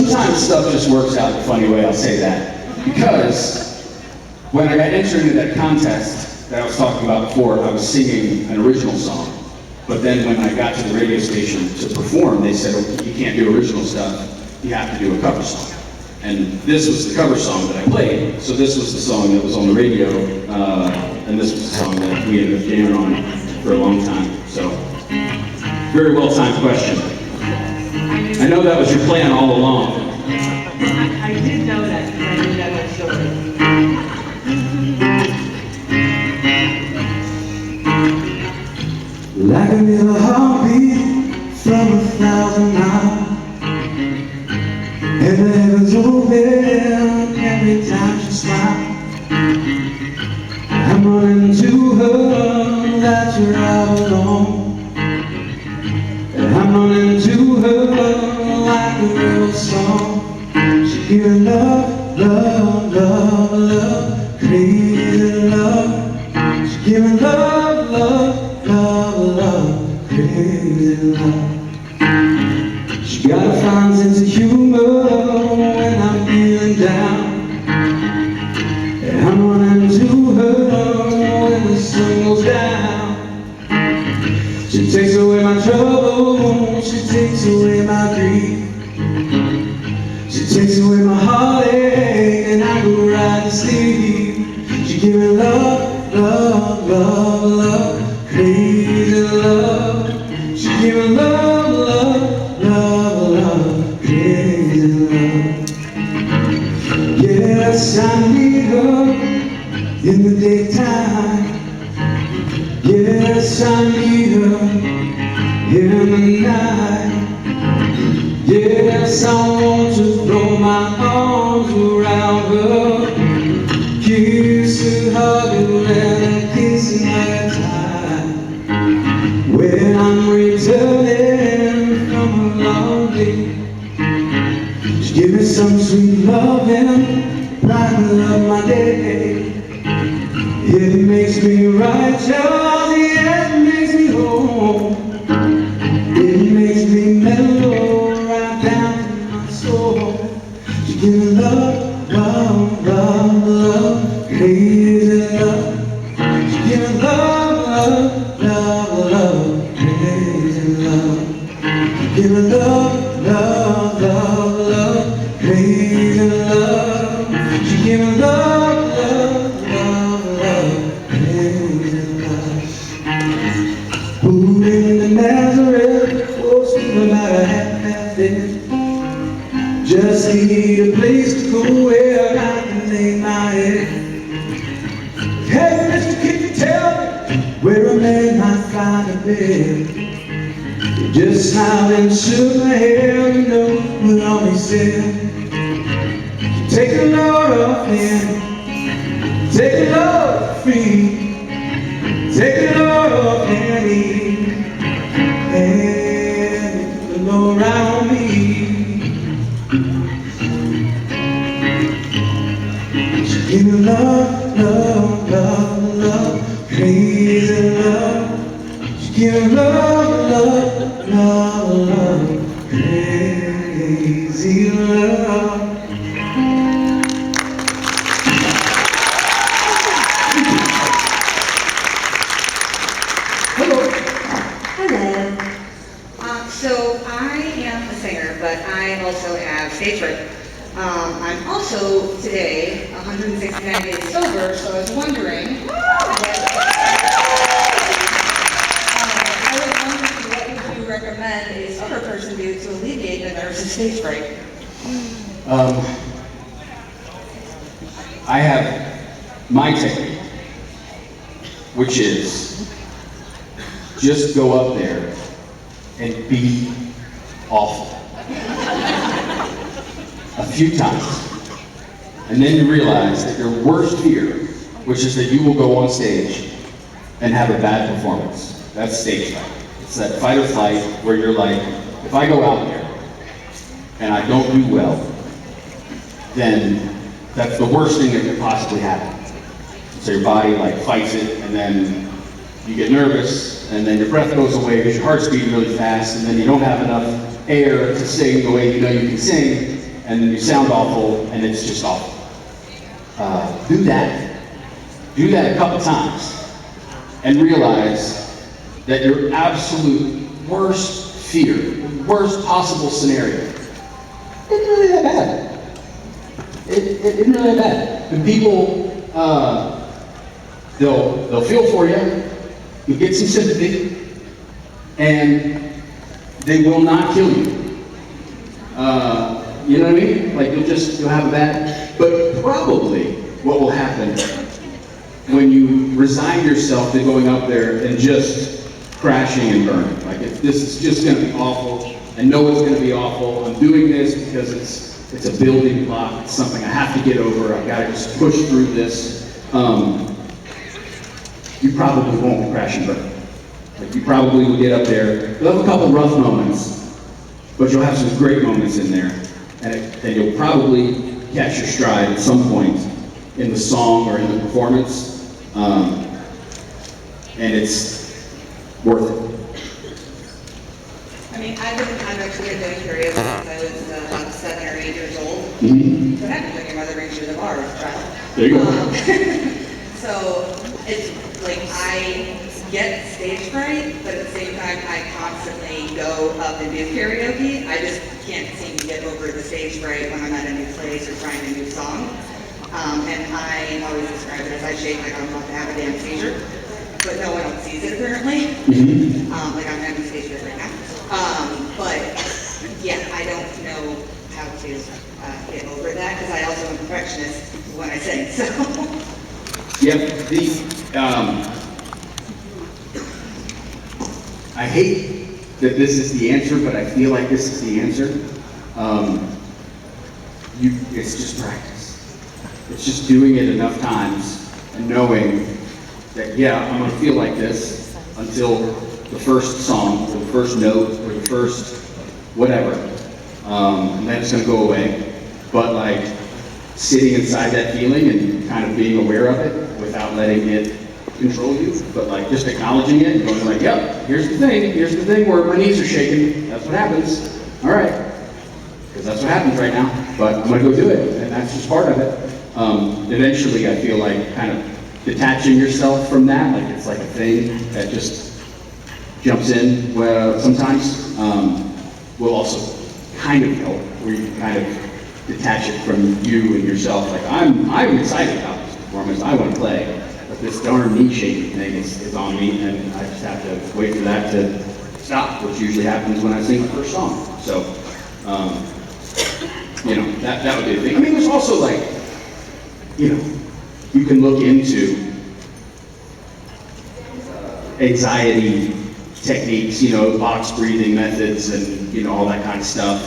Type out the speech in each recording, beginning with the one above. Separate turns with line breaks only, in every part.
sometimes stuff just works out in a funny way, I'll say that. Because when I got entered into that contest that I was talking about before, I was singing an original song. But then when I got to the radio station to perform, they said, oh, you can't do original stuff, you have to do a cover song. And this was the cover song that I played, so this was the song that was on the radio, and this was the song that we ended up jamming on for a long time. So, very well-timed question. I know that was your plan all along.
I did know that because I knew that was story.
Like a little heartbeat from 1,000 miles, and the heavens open every time she smiles. I'm running to her, that's where I belong, and I'm running to her like a real song. She give love, love, love, love, crazy love. She give love, love, love, love, crazy love. She got a fine sense of humor when I'm feeling down, and I'm running to her when the sun goes down. She takes away my trouble, she takes away my grief, she takes away my heartache, and I go right to sleep. She give me love, love, love, love, crazy love. She give me love, love, love, love, crazy love. Yes, I need her in the daytime. Yes, I need her in the night. Yes, I want to throw my arms around her, kiss and hug her and kiss another time. When I'm returning from a long day, she give me some sweet loving, brighten up my day. It makes me righteous, yeah, it makes me whole. It makes me mellow right down to my soul. She give me love, love, love, love, crazy love. She give me love, love, love, love, crazy love. She give me love, love, love, love, crazy love. She give me love, love, love, love, crazy love. Who in the Nazareth, oh, sleep about a half dead. Just need a place to go where I can lay my head. Hey, Mr. Can you tell me where a man might find a bed? He just smiled and shook my head, you know what all he said. Take the load off him, take the load free, take the load off him, and put the load right on me. She give me love, love, love, love, crazy love. She give me love, love, love, love, crazy love.
So I am a singer, but I also have stage fright. I'm also today 169 days sober, so I was wondering what would you recommend a sober person do to alleviate the nerves of stage fright?
I have my technique, which is just go up there and be awful a few times, and then you realize that your worst fear, which is that you will go on stage and have a bad performance. That's stage fright. It's that fight or flight where you're like, if I go out there and I don't do well, then that's the worst thing that could possibly happen. So your body like fights it, and then you get nervous, and then your breath goes away because your heart's beating really fast, and then you don't have enough air to sing the way you know you can sing, and then you sound awful, and it's just awful. Do that. Do that a couple times, and realize that your absolute worst fear, worst possible scenario, isn't really that bad. It isn't really that bad. And people, they'll feel for you. You'll get some sympathy, and they will not kill you. You know what I mean? Like you'll have a bad, but probably what will happen when you resign yourself to going up there and just crashing and burning. Like if this is just gonna be awful, I know it's gonna be awful, I'm doing this because it's a building block, it's something I have to get over, I've gotta just push through this. You probably won't crash and burn. Like you probably will get up there, you'll have a couple rough moments, but you'll have some great moments in there. And you'll probably catch your stride at some point in the song or in the performance. And it's worth it.
I mean, I'm actually been curious since I was about 7 or 8 years old.
Mm-hmm.
What happens when your mother brings you to the bar as a child?
There you go.
So it's like I get stage fright, but at the same time, I constantly go up and do karaoke. I just can't seem to get over the stage fright when I'm at a new place or trying a new song. And I always describe it as I shake like I'm about to have a damn seizure, but no one else sees it apparently.
Mm-hmm.
Like I'm having stage fright right now. But yeah, I don't know how to get over that because I also am a perfectionist when I sing. So
Yep. I hate that this is the answer, but I feel like this is the answer. It's just practice. It's just doing it enough times and knowing that, yeah, I'm going to feel like this until the first song, or the first note, or the first whatever. And then it's going to go away. But like sitting inside that feeling and kind of being aware of it without letting it control you, but like just acknowledging it and going like, yep, here's the thing where my knees are shaking, that's what happens, all right, because that's what happens right now, but I'm gonna go do it, and that's just part of it. Eventually I feel like kind of detaching yourself from that, like it's like a thing that just jumps in sometimes, will also kind of help, where you can kind of detach it from you and yourself, like I'm excited about this performance, I want to play. But this darn knee shaking thing is on me, and I just have to wait for that to stop, which usually happens when I sing the first song. So, that would be a thing. I mean, there's also like, you can look into anxiety techniques, box breathing methods, and all that kind of stuff,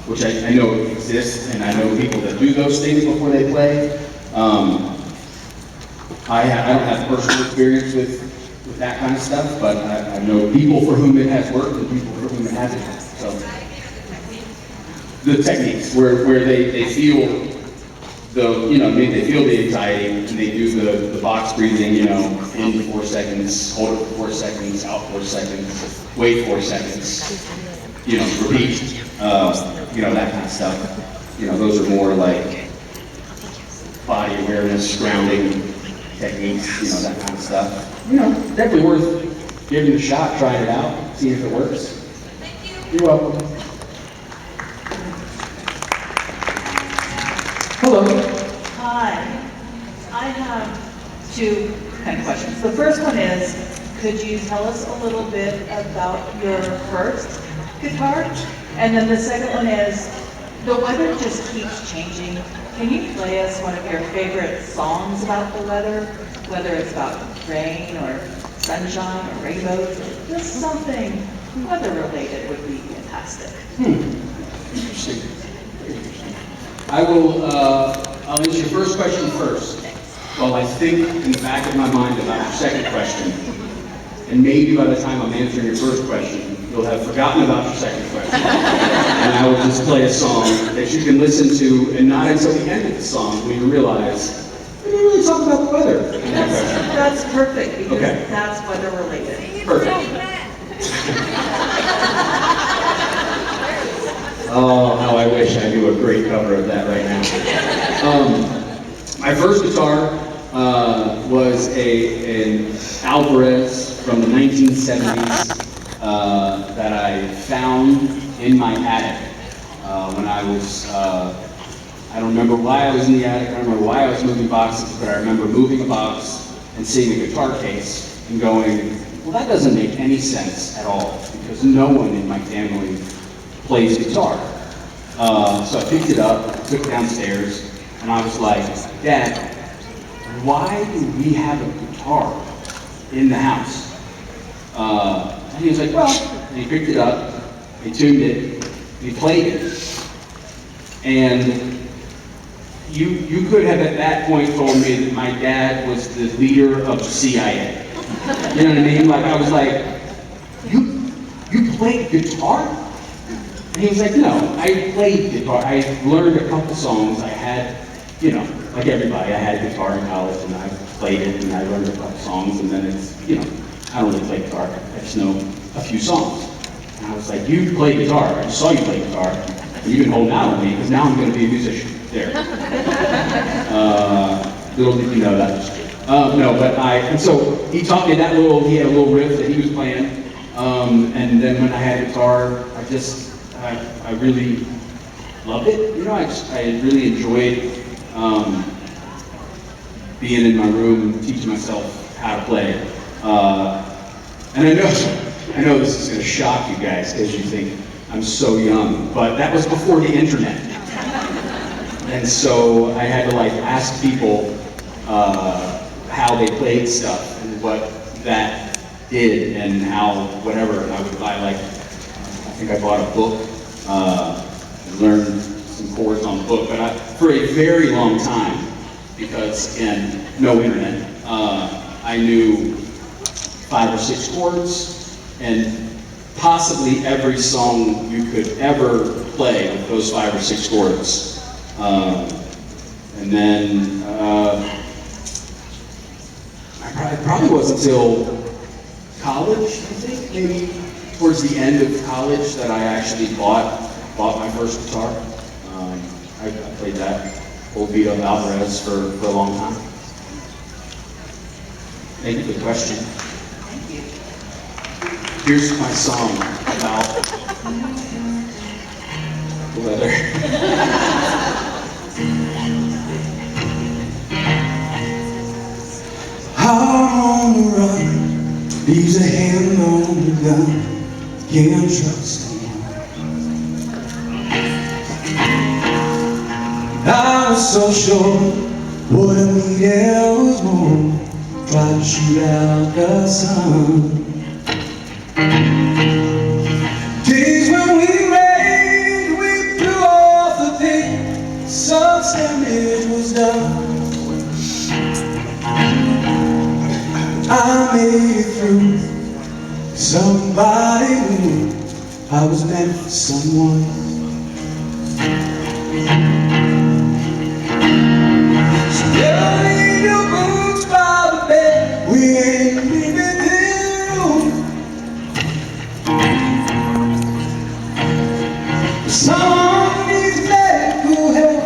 which I know exists, and I know people that do those things before they play. I don't have personal experience with that kind of stuff, but I know people for whom it has worked and people for whom it hasn't. So the techniques where they feel they feel the anxiety and they do the box breathing, in 4 seconds, hold it for 4 seconds, out 4 seconds, wait 4 seconds, repeat, that kind of stuff. Those are more like body awareness, grounding techniques, that kind of stuff. Definitely worth giving it a shot, trying it out, seeing if it works. You're welcome. Hello.
Hi. I have 2 kind of questions. The first one is, could you tell us a little bit about your first guitar? And then the second one is, the weather just keeps changing. Can you play us one of your favorite songs about the weather? Whether it's about rain or sunshine or rainbows, or just something weather-related would be fantastic.
Interesting. I will, I'll answer your first question first, while I think in the back of my mind about your second question. And maybe by the time I'm answering your first question, you'll have forgotten about your second question. And I will just play a song that you can listen to, and not until the end of the song will you realize, we didn't really talk about the weather.
That's perfect, because
Okay.
that's weather-related.
Perfect. Oh, how I wish I knew a great cover of that right now. My first guitar was an Alvarez from the 1970s that I found in my attic when I was, I don't remember why I was in the attic, I don't remember why I was moving boxes, but I remember moving a box and seeing a guitar case and going, well, that doesn't make any sense at all, because no one in my family plays guitar. So I picked it up, took it downstairs, and I was like, Dad, why do we have a guitar in the house? And he was like, well, and he picked it up, he tuned it, he played it. And you could have at that point told me that my dad was the leader of the CIA. You know what I mean? Like, I was like, you played guitar? And he was like, no, I played guitar. I learned a couple songs. I had, you know, like everybody, I had a guitar in college and I played it and I learned a couple songs, and then it's, you know, I don't really play guitar. I just know a few songs. And I was like, you play guitar. I just saw you play guitar. And you've been holding out on me because now I'm going to be a musician. There. Little did you know that. No, but and so he taught me that he had a little riff that he was playing. And then when I had a guitar, I really loved it. You know, I really enjoyed being in my room, teaching myself how to play. And I know this is going to shock you guys because you think I'm so young, but that was before the internet. And so I had to like ask people how they played stuff and what that did and how whatever. And I would buy like, I think I bought a book and learned some chords on the book. But for a very long time, because again, no internet, I knew 5 or 6 chords and possibly every song you could ever play with those 5 or 6 chords. And then it probably wasn't until college, I think, maybe towards the end of college, that I actually bought my first guitar. I played that old beat up Alvarez for a long time. Thank you for the question.
Thank you.
Here's my song about the weather.
Out on the run, leaves a hand on the gun, can't trust anyone. I was so sure what I needed was more, tried to shoot out the sun. Days when we rained, we blew off the paint, sun's damage was done. I made it through. Somebody knew I was meant for someone. Still leave your boots by the bed. We ain't leaving this room. Someone needs medical help,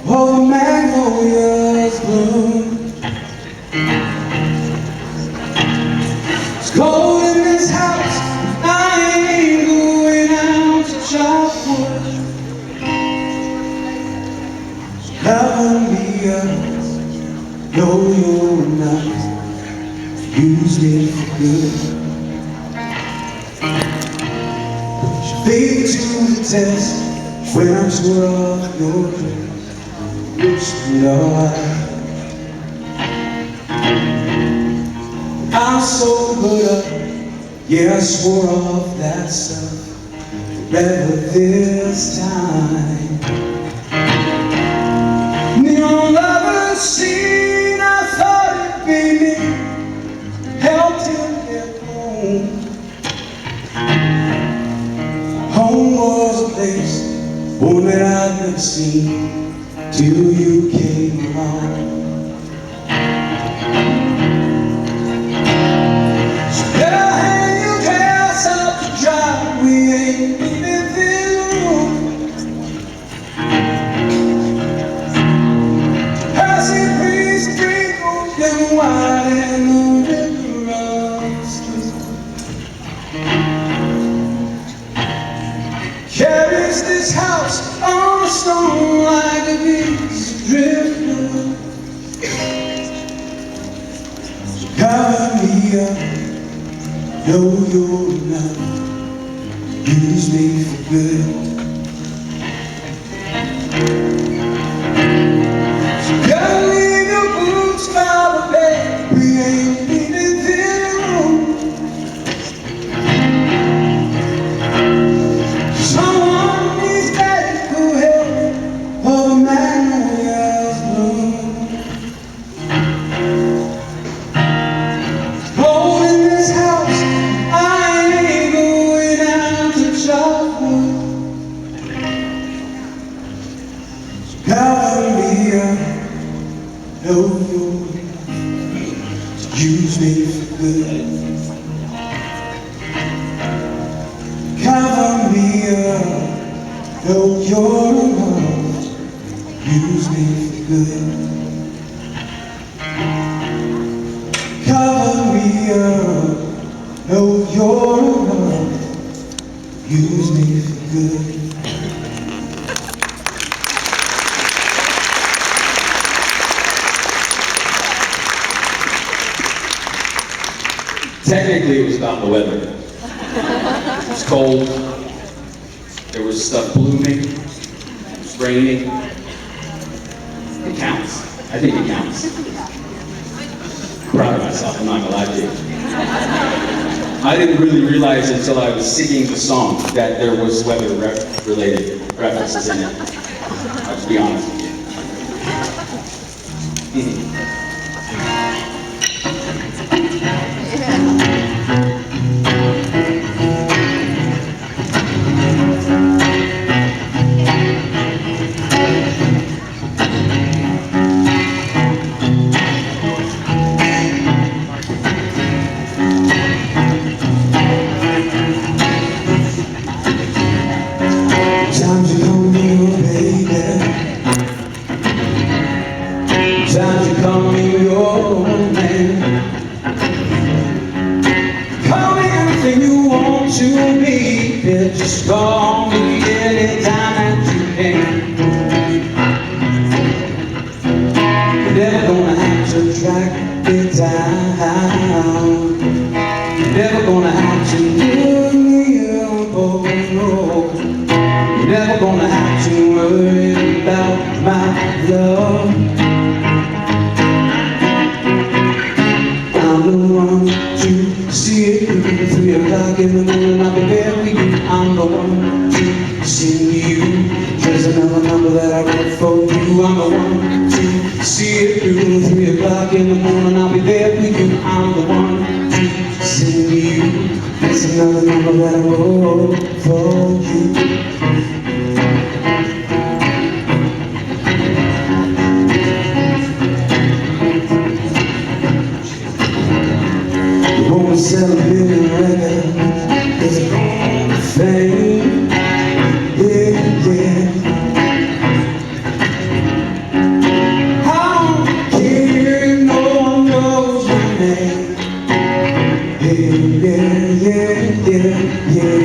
or the magnolias bloom. Cold in this house, I ain't going out to chop wood. Cover me up, no you're not, use me for good. Fade to the test, when I'm tore off your dress, looks good. I'm sobered up, yeah, I swore off that stuff, better this time. Neon lovers seen, I thought it'd be me, helped him get home. Home was a place, one that I'd never seen, till you came along. carries this house on a stone like a piece of driftwood. Cover me up, know you're enough, use me for good. So gotta leave your boots by the bed, we ain't leaving this room. Someone needs medical help, or the magnolia's bloom. Holding this house, I ain't going out to chop wood. So cover me up, know you're enough to use me for good. Cover me up, know you're enough to use me for good. Cover me up, know you're enough, use me for good.
Technically, it was about the weather. It was cold. There was stuff blooming. It was raining. It counts. I think it counts. I'm proud of myself, I'm not gonna lie to you. I didn't really realize until I was singing the song that there was weather-related references in it. I'll just be honest with you.
Time to call me your baby. Time to call me your man. Call me anything you want to be. Yeah, just call me anytime that you can. You're never gonna have to track me down. You're never gonna have to look me up, oh no. You're never gonna have to worry about my love. I'm the one to see it through. 3 o'clock in the morning, I'll be there with you. I'm the one to sing you. There's another number that I wrote for you. I'm the one to see it through. 3 o'clock in the morning, I'll be there with you. I'm the one to sing you. There's another number that I wrote for you. Won't sell a million records, cause it won't fame. Yeah, yeah. I don't care if no one knows your name. Yeah, yeah, yeah, yeah,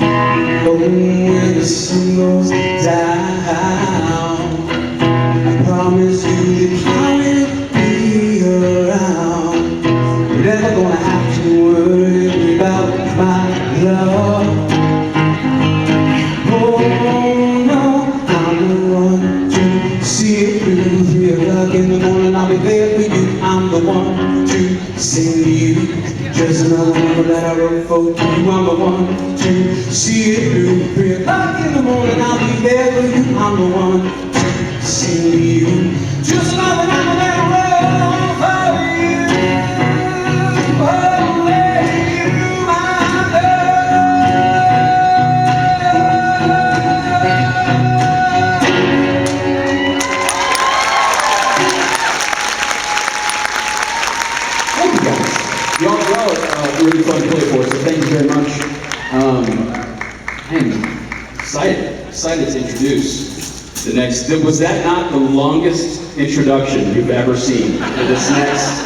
yeah. Oh, when the sun goes down, I promise you that I will be around. You're never gonna have to worry about my love. Oh no, I'm the one to see it through. 3 o'clock in the morning, I'll be there for you. I'm the one to sing to you. Just another number that I wrote for you. I'm the one to see it through. 3 o'clock in the morning, I'll be there for you. I'm the one to sing to you. Just another number that I wrote for you.
Y'all are really fun to play for, so thank you very much. I'm excited to introduce the next. Was that not the longest introduction you've ever seen for this next